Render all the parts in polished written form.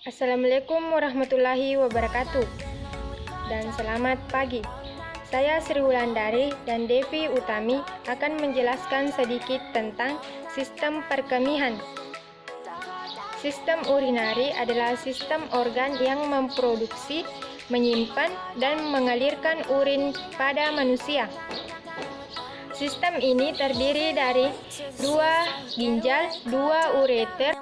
Assalamualaikum warahmatullahi wabarakatuh dan selamat pagi. Saya Sri Wulandari dan Devi Utami akan menjelaskan sedikit tentang sistem perkemihan. Sistem urinari adalah sistem organ yang memproduksi, menyimpan, dan mengalirkan urin pada manusia. Sistem ini terdiri dari 2 ginjal, 2 ureter,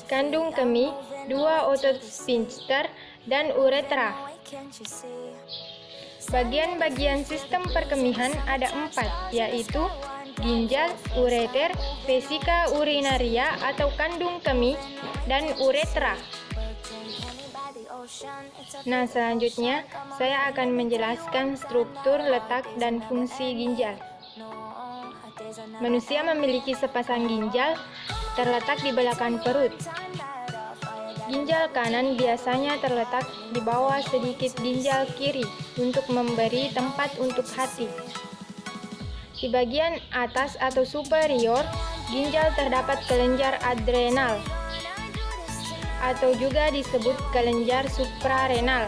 kandung kemih, 2 otot sphincter, dan uretra. Bagian-bagian sistem perkemihan ada 4, yaitu ginjal, ureter, vesika urinaria atau kandung kemih, dan uretra. Nah, selanjutnya saya akan menjelaskan struktur, letak, dan fungsi ginjal. Manusia memiliki sepasang ginjal terletak di belakang perut. Ginjal kanan biasanya terletak di bawah sedikit ginjal kiri untuk memberi tempat untuk hati. Di bagian atas atau superior, ginjal terdapat kelenjar adrenal atau juga disebut kelenjar suprarenal.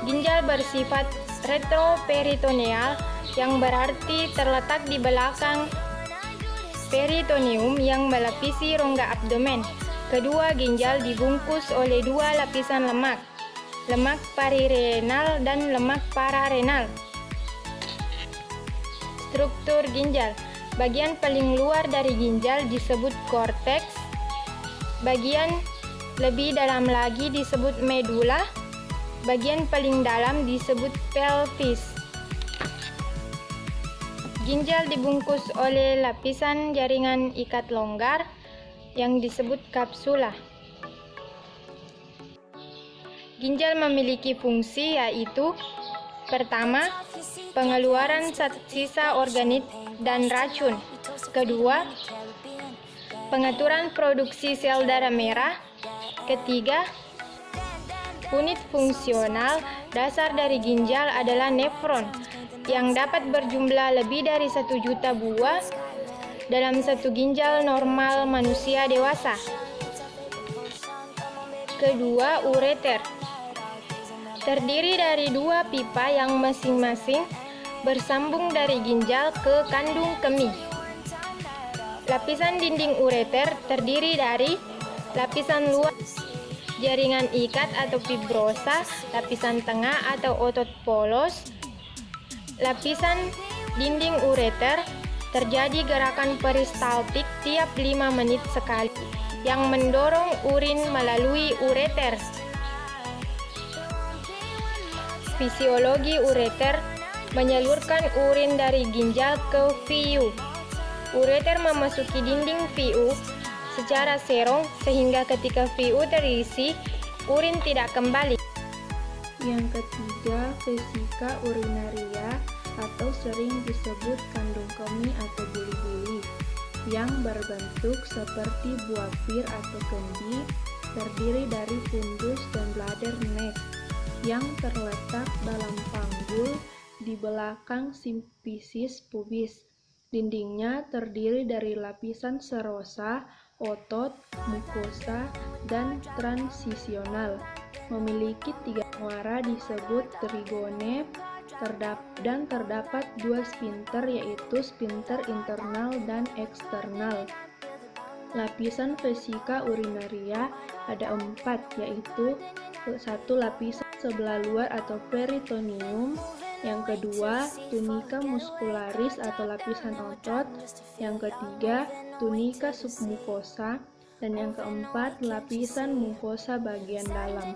Ginjal bersifat retroperitoneal yang berarti terletak di belakang peritoneum yang melapisi rongga abdomen. Kedua ginjal dibungkus oleh 2 lapisan lemak, lemak perirenal dan lemak pararenal. Struktur ginjal. Bagian paling luar dari ginjal disebut korteks. Bagian lebih dalam lagi disebut medula. Bagian paling dalam disebut pelvis. Ginjal dibungkus oleh lapisan jaringan ikat longgar yang disebut kapsula. Ginjal memiliki fungsi yaitu: pertama, pengeluaran sisa organik dan racun. Kedua, pengaturan produksi sel darah merah. Ketiga, unit fungsional dasar dari ginjal adalah nefron yang dapat berjumlah lebih dari 1 juta buah dalam satu ginjal normal manusia dewasa. Kedua, ureter terdiri dari 2 pipa yang masing-masing bersambung dari ginjal ke kandung kemih. Lapisan dinding ureter terdiri dari lapisan luar jaringan ikat atau fibrosa, lapisan tengah atau otot polos. Lapisan dinding ureter terjadi gerakan peristaltik tiap 5 menit sekali yang mendorong urin melalui ureter. Fisiologi ureter menyalurkan urin dari ginjal ke VU. Ureter memasuki dinding VU secara serong sehingga ketika VU terisi, urin tidak kembali. Yang ketiga, vesika urinaria atau sering disebut kandung kemih atau buli-buli yang berbentuk seperti buah pir atau kendi, terdiri dari fundus dan bladder neck yang terletak dalam panggul di belakang simfisis pubis. Dindingnya terdiri dari lapisan serosa, otot, mukosa, dan transisional. Memiliki 3 muara disebut trigone, dan terdapat 2 sphincter yaitu sphincter internal dan eksternal. Lapisan vesika urinaria ada 4, yaitu 1 lapisan sebelah luar atau peritoneum, yang kedua tunika muscularis atau lapisan otot, yang ketiga tunika submukosa, dan yang keempat lapisan mukosa bagian dalam.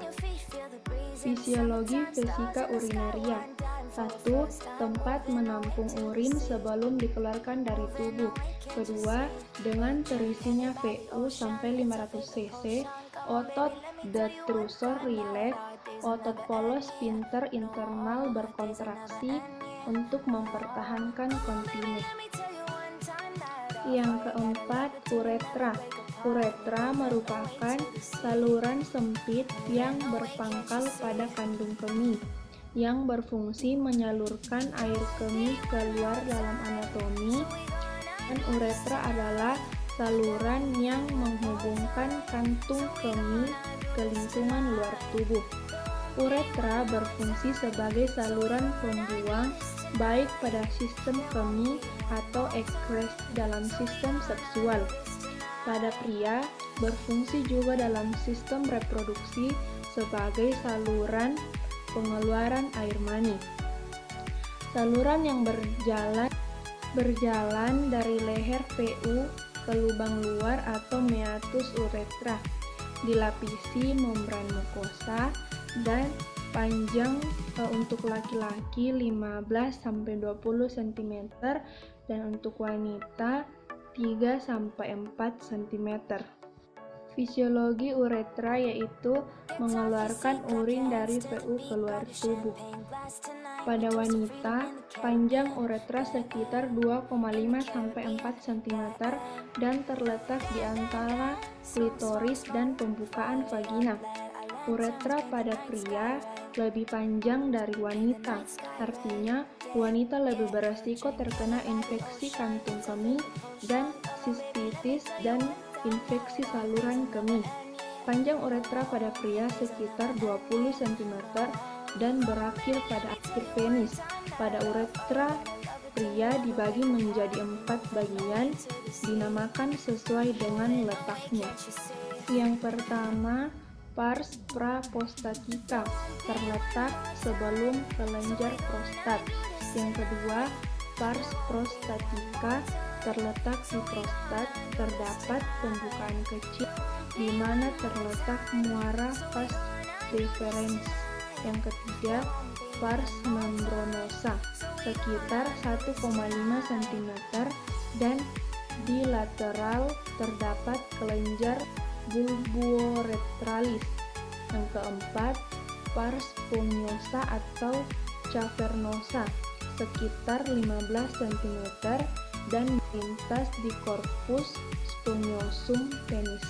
Fisiologi vesika urinaria. 1. Tempat menampung urin sebelum dikeluarkan dari tubuh. Kedua, dengan terisinya VU sampai 500 cc, otot detrusor rileks, otot polos sphincter internal berkontraksi untuk mempertahankan kontinu. Yang keempat, uretra. Uretra merupakan saluran sempit yang berpangkal pada kandung kemih yang berfungsi menyalurkan air kemih keluar dalam anatomi, dan uretra adalah saluran yang menghubungkan kantung kemih ke lingkungan luar tubuh. Uretra berfungsi sebagai saluran pembuang baik pada sistem kemih atau ekres dalam sistem seksual. Pada pria, berfungsi juga dalam sistem reproduksi sebagai saluran pengeluaran air mani. Saluran yang berjalan dari leher PU ke lubang luar atau meatus uretra, dilapisi membran mukosa dan panjang untuk laki-laki 15-20 cm dan untuk wanita 3-4 cm. Fisiologi uretra yaitu mengeluarkan urin dari PU keluar tubuh. Pada wanita, panjang uretra sekitar 2,5-4 cm dan terletak di antara klitoris dan pembukaan vagina. Uretra pada pria lebih panjang dari wanita, artinya wanita lebih beresiko terkena infeksi kantung kemih dan sistitis dan infeksi saluran kemih. Panjang uretra pada pria sekitar 20 cm dan berakhir pada akhir penis. Pada uretra pria dibagi menjadi 4 bagian, dinamakan sesuai dengan letaknya. Yang pertama, pars praprostatica, terletak sebelum kelenjar prostat. Yang kedua, pars prostatica, terletak di prostat, terdapat pembukaan kecil di mana terletak muara vas deferens. Yang ketiga, pars membranosa, sekitar 1,5 cm dan di lateral terdapat kelenjar bulboretralis. Yang keempat, pars spongiosa atau cavernosa, sekitar 15 cm dan melintas di korpus spongiosum penis.